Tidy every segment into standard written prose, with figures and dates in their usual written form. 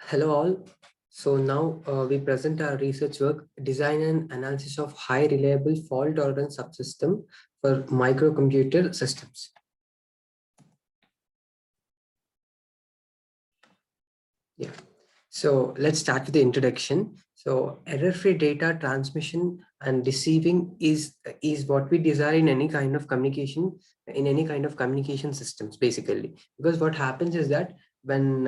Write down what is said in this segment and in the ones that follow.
Hello all. So now we present our research work, design and analysis of high reliable fault tolerance subsystem for microcomputer systems. Yeah. So let's start with the introduction. So error-free data transmission and receiving is what we desire in any kind of communication, systems, basically. Because what happens is that when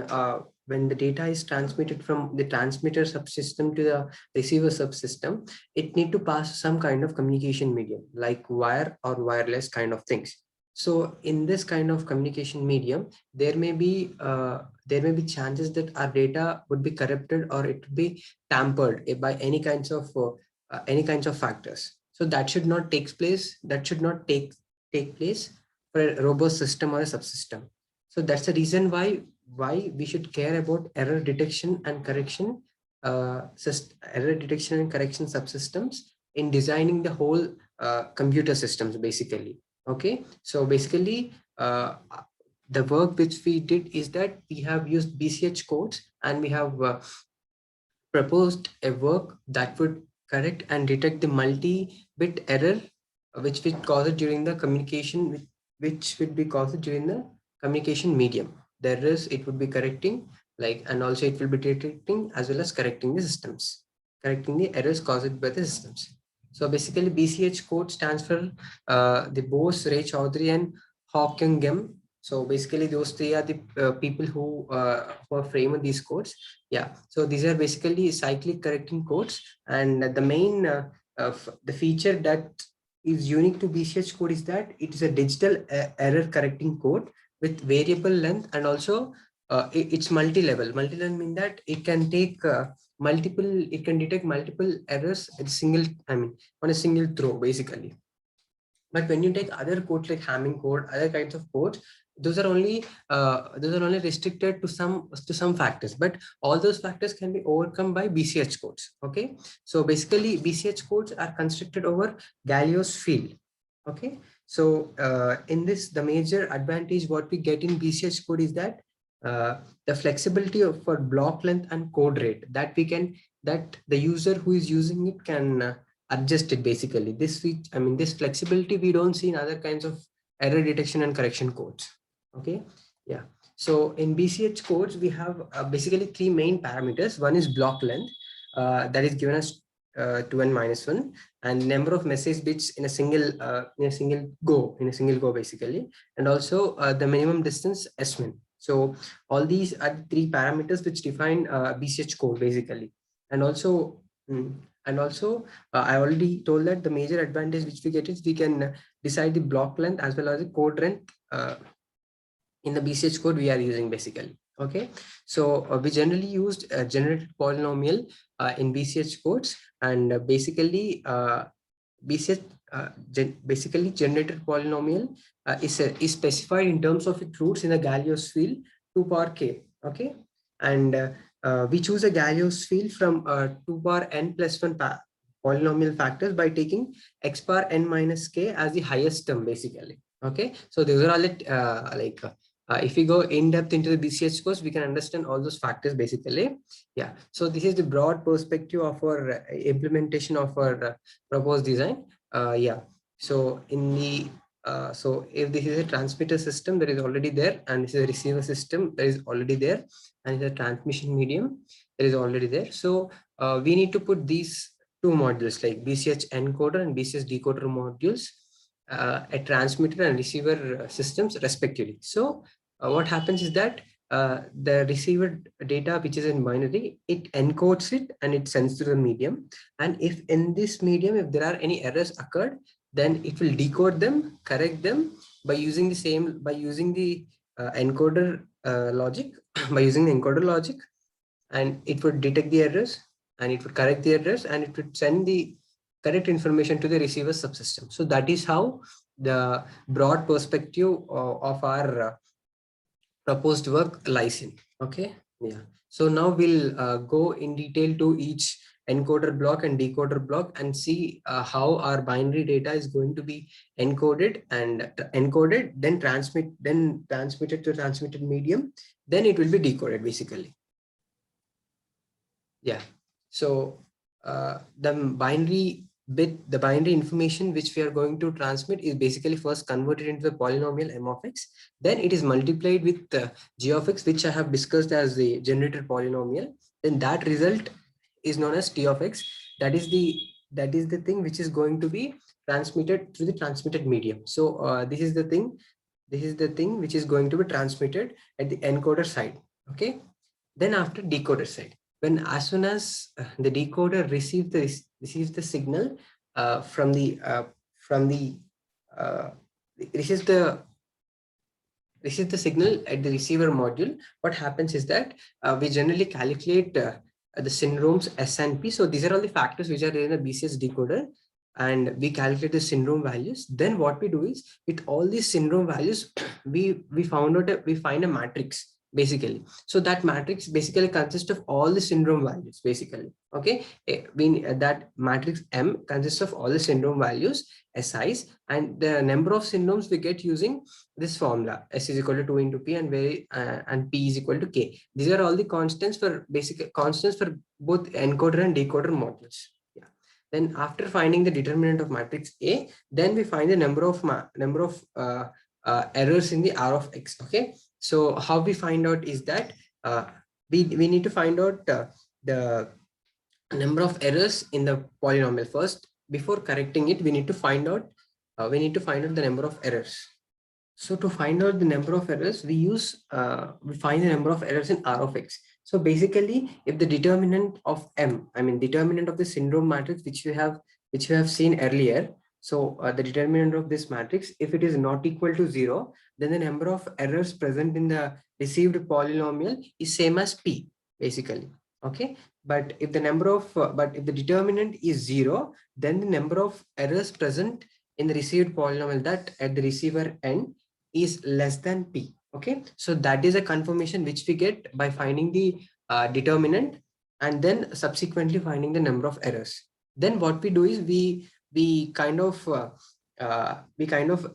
the data is transmitted from the transmitter subsystem to the receiver subsystem, it need to pass some kind of communication medium like wire or wireless kind of things. So in this kind of communication medium, there may be chances that our data would be corrupted or it would be tampered by any kinds of factors. So that should not take place. That should not take place for a robust system or a subsystem. So that's the reason why we should care about error detection and correction, subsystems in designing the whole computer systems, basically. Okay, so basically the work which we did is that we have used BCH codes and we have proposed a work that would correct and detect the multi-bit error which would cause it during the communication, which would be caused during the communication medium. The errors it would be correcting, and also it will be detecting as well as correcting the errors caused by the systems. So basically BCH code stands for the Bose, Chaudhuri and Hocquenghem. So basically those three are the people who are framing these codes. Yeah, so these are basically cyclic correcting codes, and the main the feature that is unique to BCH code is that it is a digital error correcting code with variable length, and also it's multi-level. Multi-level means that it can take it can detect multiple errors at on a single throw, basically. But when you take other codes like Hamming code, other kinds of codes, those are only restricted to some factors, but all those factors can be overcome by BCH codes. Okay, so basically BCH codes are constructed over Galileo's field. Okay, so in this, the major advantage what we get in BCH code is that the flexibility for block length and code rate that the user who is using it can adjust it, basically. This flexibility we don't see in other kinds of error detection and correction codes. Okay, yeah. So in BCH codes we have basically three main parameters. One is block length, that is given as 2n minus 1, and number of message bits in a single go, basically, and also the minimum distance S1. So all these are three parameters which define BCH code, basically. And also I already told that the major advantage which we get is we can decide the block length as well as the code length in the BCH code we are using, basically. Okay, so we generally used a generated polynomial in BCH codes, and basically basically generated polynomial is specified in terms of its roots in the Galileo's field 2 power k. Okay, and we choose a Galileo's field from 2 power n plus 1 polynomial factors by taking x power n minus k as the highest term, basically. Okay, so those are all it if we go in depth into the BCH course, we can understand all those factors, basically. Yeah, so this is the broad perspective of our implementation of our proposed design. Yeah, so in the so if this is a transmitter system that is already there, and this is a receiver system that is already there, and it's a transmission medium that is already there. So we need to put these two modules like BCH encoder and BCH decoder modules a transmitter and receiver systems, respectively. So what happens is that the receiver data, which is in binary, it encodes it and it sends to the medium. And if in this medium, if there are any errors occurred, then it will decode them, correct them by using the encoder logic, by using the encoder logic, and it would detect the errors and it would correct the errors and it would send the correct information to the receiver subsystem. So that is how the broad perspective of our proposed work lies in. Okay, yeah. So now we'll go in detail to each encoder block and decoder block and see how our binary data is going to be encoded, then transmitted to transmitted medium, then it will be decoded, basically. Yeah. So the binary information which we are going to transmit is basically first converted into the polynomial m of x. Then it is multiplied with g of x, which I have discussed as the generated polynomial. Then that result is known as t of x. That is the thing which is going to be transmitted through the transmitted medium. So this is the thing. This is the thing which is going to be transmitted at the encoder side. Okay. Then after decoder side, when as soon as the decoder receives the signal from the uh, receives the signal at the receiver module, what happens is that we generally calculate the syndromes S and P. So these are all the factors which are in the BCS decoder, and we calculate the syndrome values. Then what we do is, with all these syndrome values, we find a matrix basically. So that matrix basically consists of all the syndrome values basically. Okay, that matrix M consists of all the syndrome values, SIs, and the number of syndromes we get using this formula. S is equal to 2 into P, and P is equal to K. These are all the constants for both encoder and decoder modules. Yeah. Then after finding the determinant of matrix A, then we find the number of errors in the R of X. Okay. So how we find out is that we need to find out the number of errors in the polynomial first. Before correcting it, we need to find out the number of errors. So to find out the number of errors, we find the number of errors in R of X. So basically, if the determinant of M, determinant of the syndrome matrix, which we have seen earlier. So the determinant of this matrix, if it is not equal to 0, then the number of errors present in the received polynomial is same as P basically. Okay. But if the determinant is 0, then the number of errors present in the received polynomial, that at the receiver end, is less than P. Okay. So that is a confirmation which we get by finding the determinant and then subsequently finding the number of errors. Then what we do is we kind of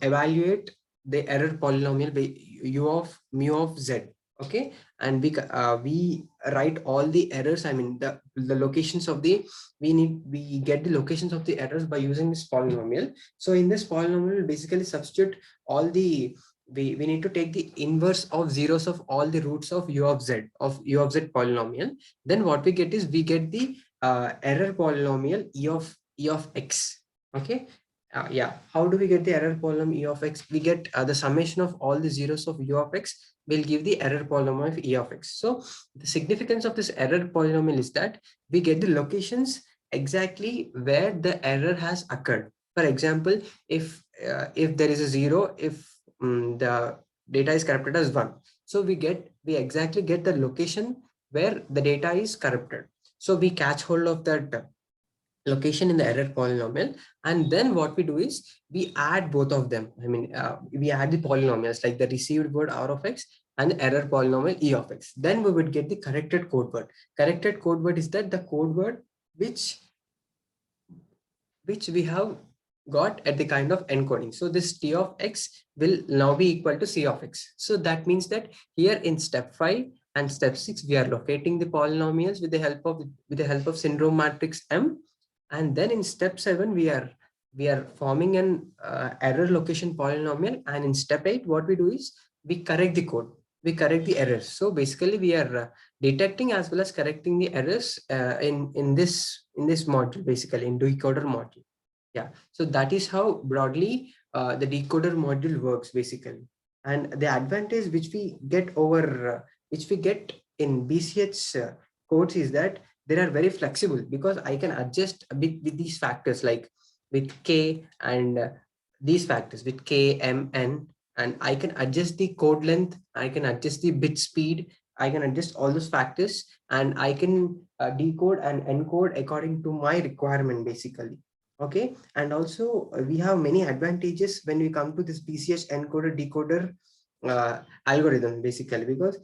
evaluate the error polynomial by u of mu of z. Okay. And we write all the errors, the locations of the we get the locations of the errors by using this polynomial. So in this polynomial, basically substitute all the we need to take the inverse of zeros of all the roots of u of z polynomial. Then what we get is we get the error polynomial e of x. Okay. Yeah. How do we get the error polynomial e of x? We get the summation of all the zeros of u of x will give the error polynomial of e of x. So the significance of this error polynomial is that we get the locations exactly where the error has occurred. For example, if there is a 0, if the data is corrupted as 1, so we exactly get the location where the data is corrupted. So we catch hold of that location in the error polynomial, and then what we do is we add both of them. We add the polynomials like the received word R of x and the error polynomial e of x. Then we would get the corrected code word. Corrected code word is that the code word which we have got at the kind of encoding. So this t of x will now be equal to c of x. So that means that here in step 5 and step 6, we are locating the polynomials with the help of syndrome matrix M. And then in step 7, we are forming an error location polynomial. And in step 8, what we do is we correct the code. We correct the errors. So basically, we are detecting as well as correcting the errors in this module, basically in decoder module. Yeah. So that is how broadly the decoder module works basically. And the advantage which we get in BCH codes is that they are very flexible, because I can adjust a bit with these factors, like with K and these factors with K, M, N, and I can adjust the code length, I can adjust the bit speed, I can adjust all those factors, and I can decode and encode according to my requirement basically. Okay. And also we have many advantages when we come to this BCH encoder decoder algorithm basically, because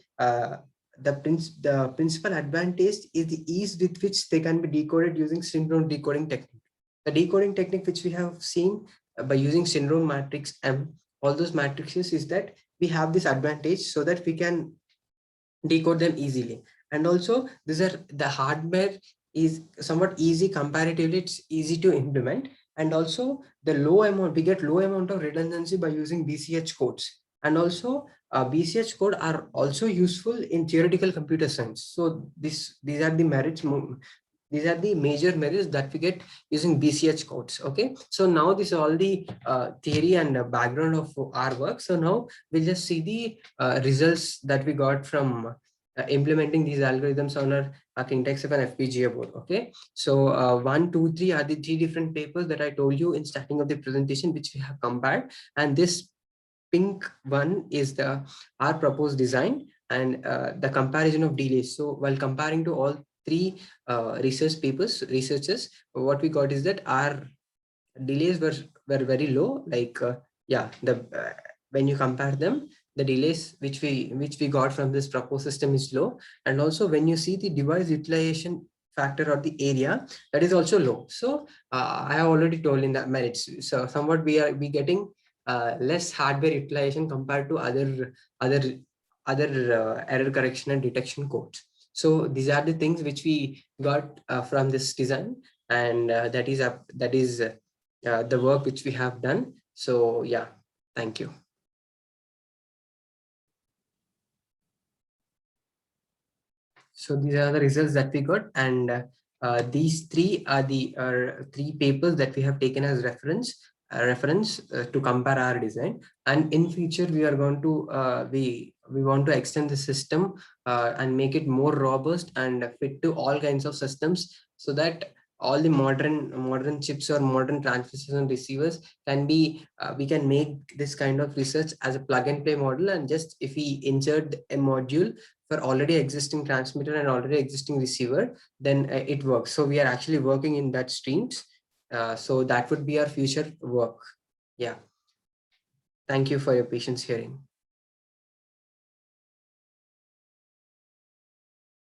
the principal advantage is the ease with which they can be decoded using syndrome decoding technique. The decoding technique which we have seen by using syndrome matrix M, all those matrices, is that we have this advantage so that we can decode them easily. And also these are the hardware is somewhat easy comparatively, it's easy to implement. And also the low amount, we get low amount of redundancy by using BCH codes. And also BCH code are also useful in theoretical computer science. So these are the merits, these are the major merits that we get using BCH codes. Okay, so now this is all the theory and background of our work. So now we'll just see the results that we got from implementing these algorithms on our Kintex-7 FPGA board. Okay, so 1, 2, 3 are the 3 different papers that I told you in starting of the presentation, which we have compared. And this pink one is the our proposed design and the comparison of delays. So while comparing to all 3 researchers, what we got is that our delays were very low. Like yeah, the when you compare them, the delays which we got from this proposed system is low. And also when you see the device utilization factor or the area, that is also low. So I have already told in that merits. So somewhat we getting less hardware utilization compared to other error correction and detection codes. So these are the things which we got from this design, and that is the work which we have done. So yeah, thank you. So these are the results that we got, and these 3 are the 3 papers that we have taken as reference to compare our design. And in future we are going to we want to extend the system and make it more robust and fit to all kinds of systems, so that all the modern chips or modern transistors and receivers can be we can make this kind of research as a plug and play model. And just if we insert a module for already existing transmitter and already existing receiver, then it works. So we are actually working in that streams. So that would be our future work. Yeah. Thank you for your patience hearing.